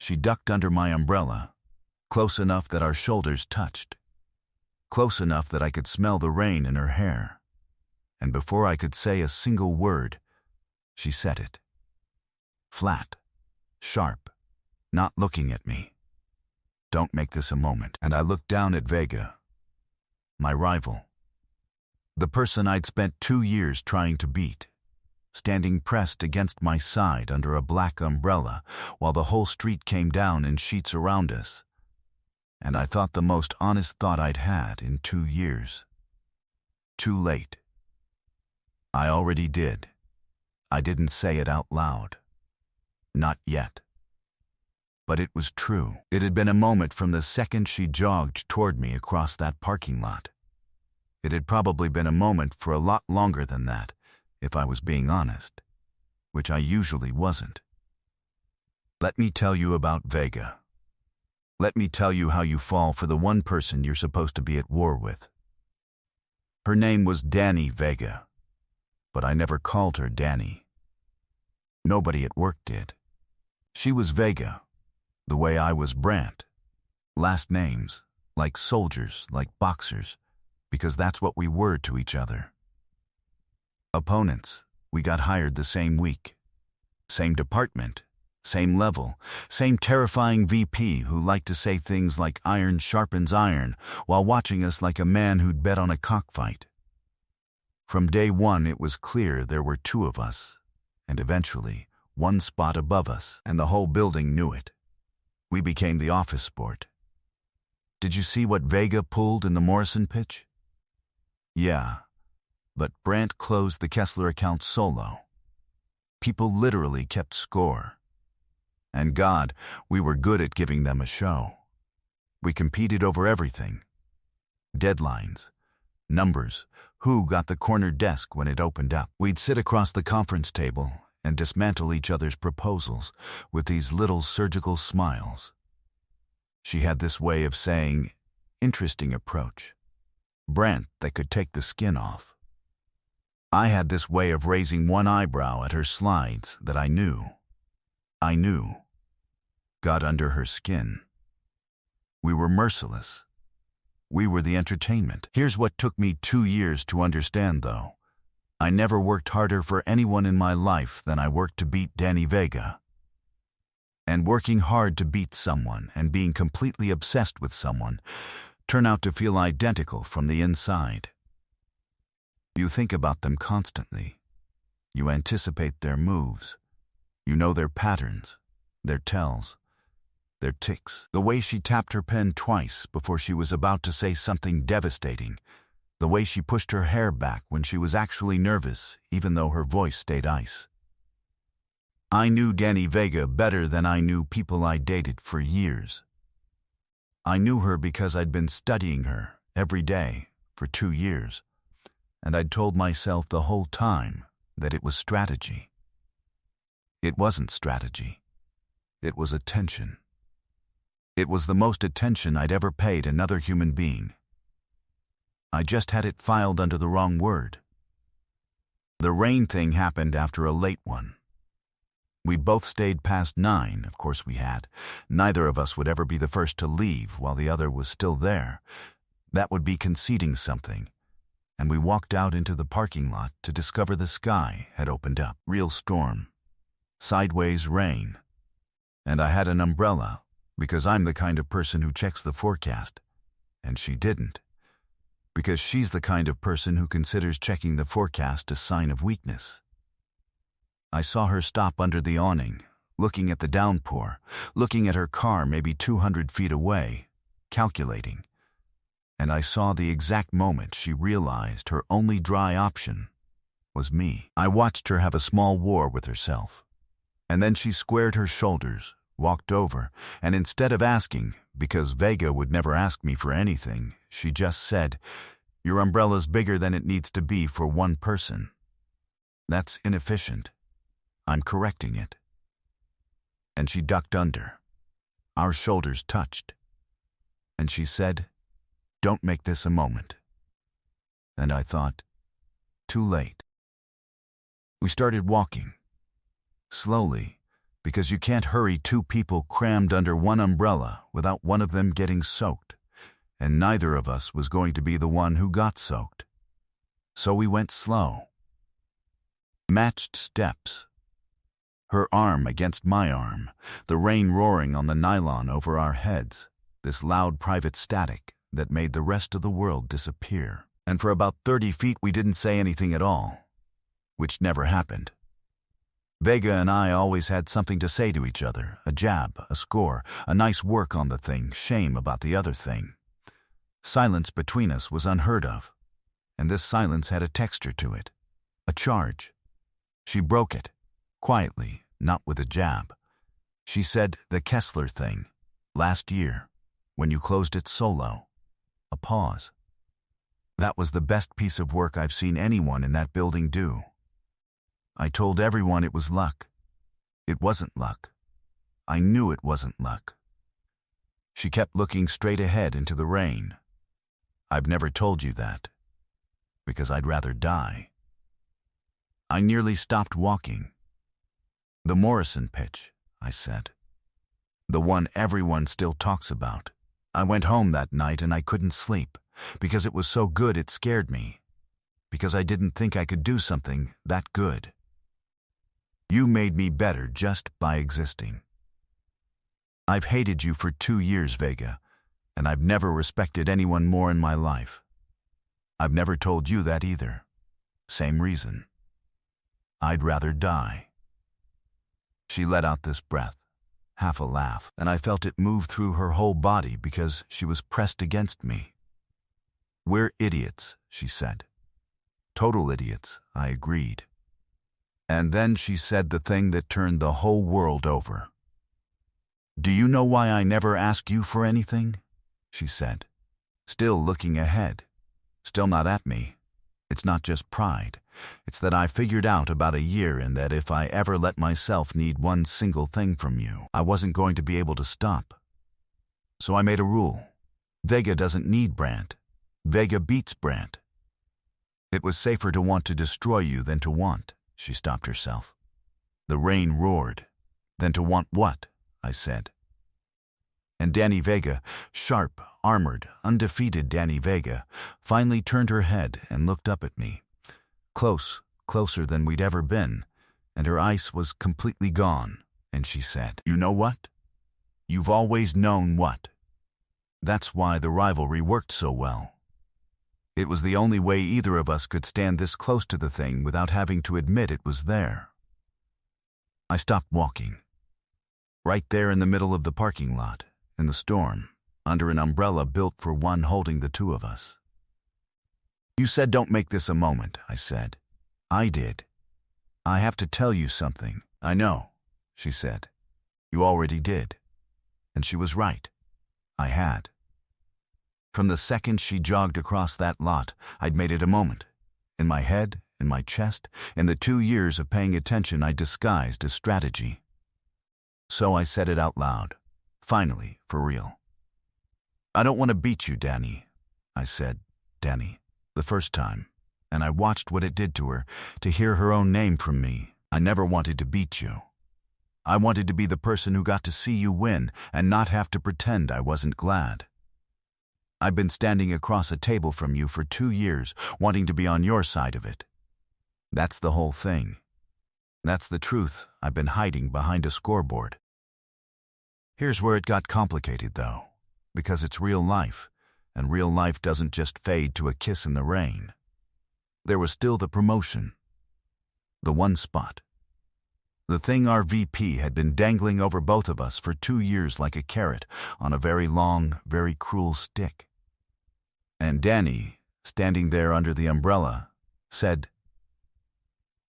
She ducked under my umbrella, close enough that our shoulders touched, close enough that I could smell the rain in her hair. And before I could say a single word, she said it. Flat, sharp, not looking at me. Don't make this a moment. And I looked down at Vega, my rival. The person I'd spent 2 years trying to beat, standing pressed against my side under a black umbrella while the whole street came down in sheets around us. And I thought the most honest thought I'd had in 2 years. Too late. I already did. I didn't say it out loud. Not yet. But it was true. It had been a moment from the second she jogged toward me across that parking lot. It had probably been a moment for a lot longer than that, if I was being honest, which I usually wasn't. Let me tell you about Vega. Let me tell you how you fall for the one person you're supposed to be at war with. Her name was Danny Vega, but I never called her Danny. Nobody at work did. She was Vega, the way I was Brandt. Last names, like soldiers, like boxers, because that's what we were to each other. Opponents, we got hired the same week. Same department, same level, same terrifying VP who liked to say things like iron sharpens iron while watching us like a man who'd bet on a cockfight. From day one it was clear there were 2 of us, and eventually 1 spot above us, and the whole building knew it. We became the office sport. Did you see what Vega pulled in the Morrison pitch? Yeah, but Brandt closed the Kessler account solo. People literally kept score. And God, we were good at giving them a show. We competed over everything. Deadlines, numbers, who got the corner desk when it opened up. We'd sit across the conference table and dismantle each other's proposals with these little surgical smiles. She had this way of saying, interesting approach. Brandt that could take the skin off. I had this way of raising one eyebrow at her slides that I knew, got under her skin. We were merciless. We were the entertainment. Here's what took me 2 years to understand, though. I never worked harder for anyone in my life than I worked to beat Danny Vega. And working hard to beat someone and being completely obsessed with someone turn out to feel identical from the inside. You think about them constantly. You anticipate their moves. You know their patterns, their tells, their ticks. The way she tapped her pen twice before she was about to say something devastating. The way she pushed her hair back when she was actually nervous, even though her voice stayed ice. I knew Danny Vega better than I knew people I dated for years. I knew her because I'd been studying her every day for 2 years, and I'd told myself the whole time that it was strategy. It wasn't strategy. It was attention. It was the most attention I'd ever paid another human being. I just had it filed under the wrong word. The rain thing happened after a late one. We both stayed past 9, of course we had. Neither of us would ever be the first to leave while the other was still there. That would be conceding something. And we walked out into the parking lot to discover the sky had opened up. Real storm. Sideways rain. And I had an umbrella, because I'm the kind of person who checks the forecast. And she didn't. Because she's the kind of person who considers checking the forecast a sign of weakness. I saw her stop under the awning, looking at the downpour, looking at her car maybe 200 feet away, calculating. And I saw the exact moment she realized her only dry option was me. I watched her have a small war with herself. And then she squared her shoulders, walked over, and instead of asking, because Vega would never ask me for anything, she just said, "Your umbrella's bigger than it needs to be for one person. That's inefficient. I'm correcting it." And she ducked under. Our shoulders touched. And she said, "Don't make this a moment." And I thought, too late. We started walking. Slowly, Because you can't hurry two people crammed under one umbrella without one of them getting soaked, and neither of us was going to be the one who got soaked. So we went slow. Matched steps. Her arm against my arm, the rain roaring on the nylon over our heads, this loud private static that made the rest of the world disappear. And for about 30 feet we didn't say anything at all, which never happened. Vega and I always had something to say to each other, a jab, a score, a nice work on the thing, shame about the other thing. Silence between us was unheard of, and this silence had a texture to it, a charge. She broke it, quietly, not with a jab. She said the Kessler thing, last year, when you closed it solo. A pause. That was the best piece of work I've seen anyone in that building do. I told everyone it was luck. It wasn't luck. I knew it wasn't luck. She kept looking straight ahead into the rain. I've never told you that, because I'd rather die. I nearly stopped walking. The Morrison pitch, I said. The one everyone still talks about. I went home that night and I couldn't sleep, because it was so good it scared me, because I didn't think I could do something that good. You made me better just by existing. I've hated you for 2 years, Vega, and I've never respected anyone more in my life. I've never told you that either. Same reason. I'd rather die. She let out this breath, half a laugh, and I felt it move through her whole body because she was pressed against me. We're idiots, she said. Total idiots, I agreed. And then she said the thing that turned the whole world over. Do you know why I never ask you for anything? She said, still looking ahead, still not at me. It's not just pride. It's that I figured out about a year in that if I ever let myself need one single thing from you, I wasn't going to be able to stop. So I made a rule. Vega doesn't need Brandt. Vega beats Brandt. It was safer to want to destroy you than to want. She stopped herself. The rain roared. Then to want what? I said. And Danny Vega, sharp, armored, undefeated Danny Vega, finally turned her head and looked up at me. Close, closer than we'd ever been, and her ice was completely gone, and she said, You know what? You've always known what. That's why the rivalry worked so well. It was the only way either of us could stand this close to the thing without having to admit it was there. I stopped walking. Right there in the middle of the parking lot, in the storm, under an umbrella built for one holding the two of us. You said don't make this a moment, I said. I did. I have to tell you something. I know, she said. You already did. And she was right. I had. From the second she jogged across that lot, I'd made it a moment. In my head, in my chest, in the 2 years of paying attention I disguised as strategy. So I said it out loud, finally, for real. I don't want to beat you, Danny, I said, Danny, the first time, and I watched what it did to her, to hear her own name from me. I never wanted to beat you. I wanted to be the person who got to see you win and not have to pretend I wasn't glad. I've been standing across a table from you for 2 years, wanting to be on your side of it. That's the whole thing. That's the truth I've been hiding behind a scoreboard. Here's where it got complicated, though, because it's real life, and real life doesn't just fade to a kiss in the rain. There was still the promotion. The one spot. The thing our VP had been dangling over both of us for 2 years like a carrot on a very long, very cruel stick. And Danny, standing there under the umbrella, said,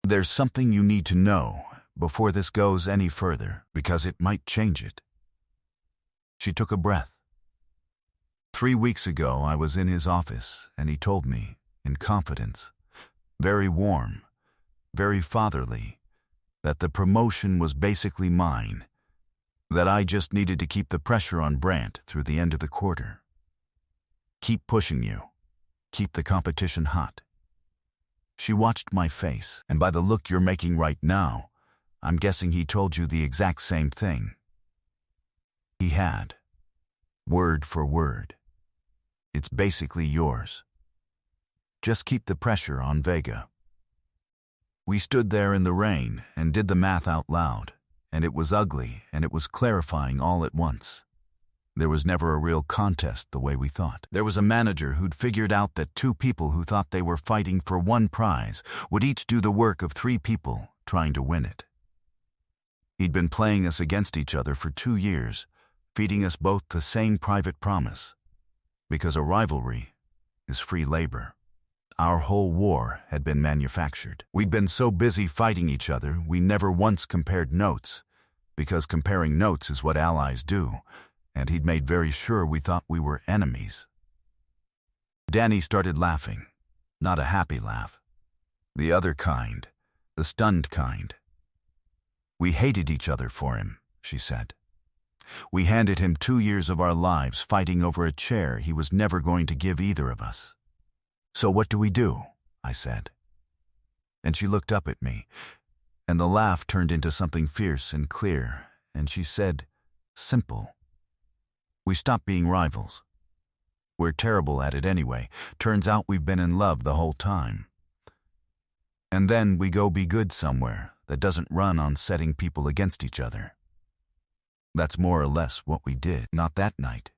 There's something you need to know before this goes any further, because it might change it. She took a breath. 3 weeks ago I was in his office, and he told me, in confidence, very warm, very fatherly, that the promotion was basically mine, that I just needed to keep the pressure on Brandt through the end of the quarter. Keep pushing you. Keep the competition hot. She watched my face, and by the look you're making right now, I'm guessing he told you the exact same thing. He had. Word for word. It's basically yours. Just keep the pressure on Vega. We stood there in the rain and did the math out loud, and it was ugly and it was clarifying all at once. There was never a real contest the way we thought. There was a manager who'd figured out that two people who thought they were fighting for one prize would each do the work of three people trying to win it. He'd been playing us against each other for 2 years, feeding us both the same private promise. Because a rivalry is free labor. Our whole war had been manufactured. We'd been so busy fighting each other, we never once compared notes, because comparing notes is what allies do, and he'd made very sure we thought we were enemies. Danny started laughing, not a happy laugh. The other kind, the stunned kind. We hated each other for him, she said. We handed him 2 years of our lives fighting over a chair he was never going to give either of us. So what do we do? I said. And she looked up at me, and the laugh turned into something fierce and clear, and she said, simple. We stop being rivals. We're terrible at it anyway. Turns out we've been in love the whole time. And then we go be good somewhere that doesn't run on setting people against each other. That's more or less what we did. Not that night.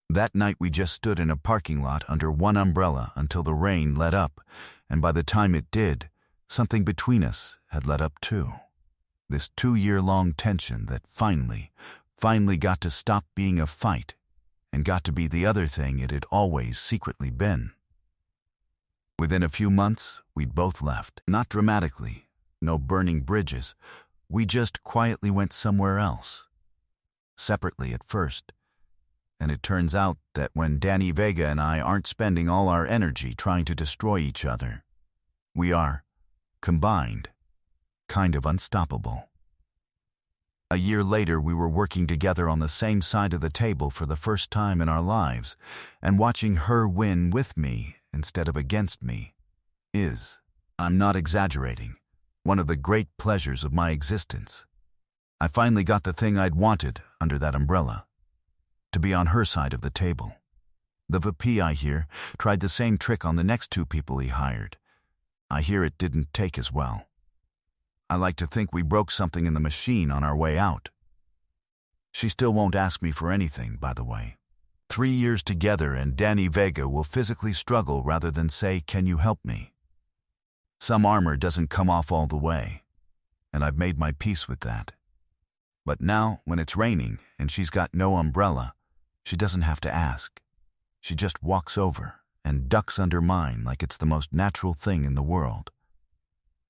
That night we just stood in a parking lot under one umbrella until the rain let up, and by the time it did, something between us had let up too. This 2-year-long tension that finally got to stop being a fight and got to be the other thing it had always secretly been. Within a few months, we'd both left. Not dramatically, no burning bridges. We just quietly went somewhere else. Separately at first. And it turns out that when Danny Vega and I aren't spending all our energy trying to destroy each other, we are, combined, kind of unstoppable. A year later, we were working together on the same side of the table for the first time in our lives, and watching her win with me instead of against me is, I'm not exaggerating, one of the great pleasures of my existence. I finally got the thing I'd wanted under that umbrella, to be on her side of the table. The VP, I hear, tried the same trick on the next 2 people he hired. I hear it didn't take as well. I like to think we broke something in the machine on our way out. She still won't ask me for anything, by the way. 3 years together and Danny Vega will physically struggle rather than say, "Can you help me?" Some armor doesn't come off all the way, and I've made my peace with that. But now, when it's raining and she's got no umbrella, she doesn't have to ask. She just walks over and ducks under mine like it's the most natural thing in the world.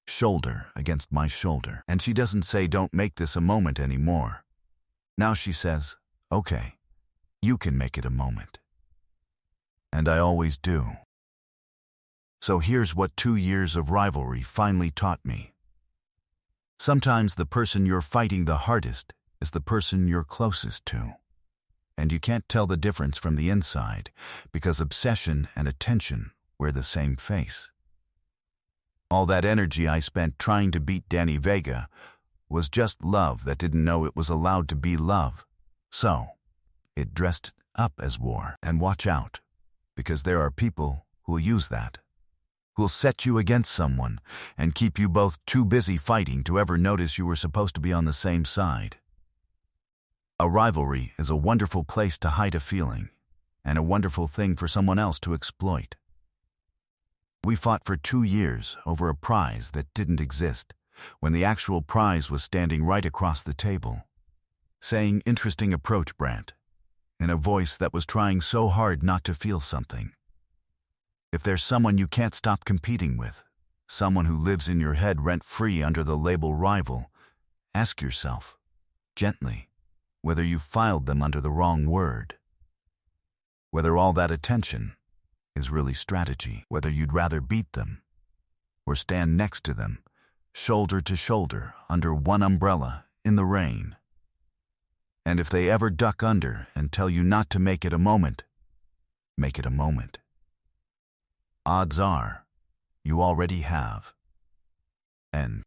Shoulder against my shoulder. And she doesn't say, "Don't make this a moment anymore." Now she says, "Okay, you can make it a moment." And I always do. So here's what 2 years of rivalry finally taught me. Sometimes the person you're fighting the hardest is the person you're closest to. And you can't tell the difference from the inside because obsession and attention wear the same face. All that energy I spent trying to beat Danny Vega was just love that didn't know it was allowed to be love. So, it dressed up as war. And watch out, because there are people who'll use that, who'll set you against someone and keep you both too busy fighting to ever notice you were supposed to be on the same side. A rivalry is a wonderful place to hide a feeling, and a wonderful thing for someone else to exploit. We fought for 2 years over a prize that didn't exist, when the actual prize was standing right across the table, saying, "Interesting approach, Brant," in a voice that was trying so hard not to feel something. If there's someone you can't stop competing with, someone who lives in your head rent-free under the label rival, ask yourself, gently, whether you filed them under the wrong word. Whether all that attention is really strategy, whether you'd rather beat them or stand next to them, shoulder to shoulder, under one umbrella, in the rain. And if they ever duck under and tell you not to make it a moment, make it a moment. Odds are, you already have. End.